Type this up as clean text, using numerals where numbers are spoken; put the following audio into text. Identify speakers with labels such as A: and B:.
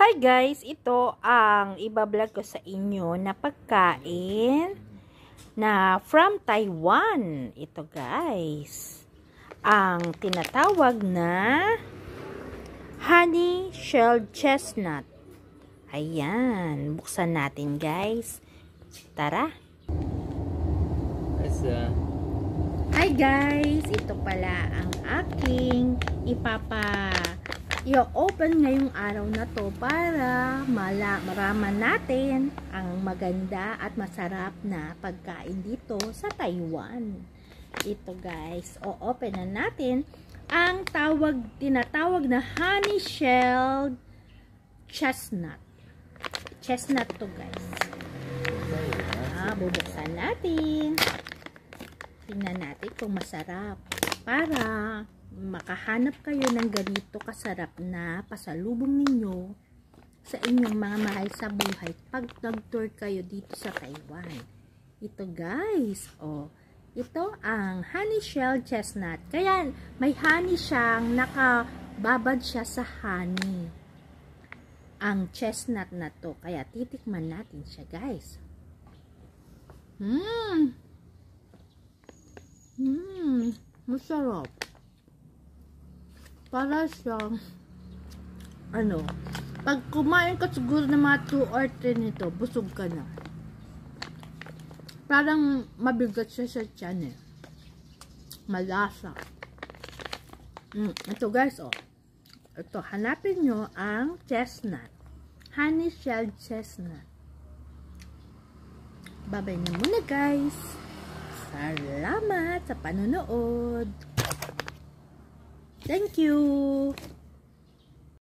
A: Hi guys, ito ang ibablog ko sa inyo na pagkain na from Taiwan. Ito guys, ang tinatawag na honey shelled chestnut. Ayan, buksan natin guys. Tara. Hi guys, ito pala ang aking i-open ngayong araw na to para maraman natin ang maganda at masarap na pagkain dito sa Taiwan. Ito guys, o-open na natin ang tinatawag na honey shelled chestnut. Chestnut to guys. Bubuksan natin. Tingnan natin kung masarap para makahanap kayo ng ganito kasarap na pasalubong ninyo sa inyong mga mahal sa buhay pag nag-tour kayo dito sa Taiwan. Ito guys, ito ang honey shelled chestnut. Kaya may honey siyang nakababad siya sa honey. Ang chestnut na to. Kaya titikman natin siya guys. Masarap. Para siyang pag kumain ka siguro ng mga 2 or 3 nito, busog ka na. Parang mabigat siya sa tiyan eh. Malasa. Ito guys, ito, hanapin nyo ang chestnut. Honey shelled chestnut. Babay na muna guys. Salamat sa panonood. Thank you.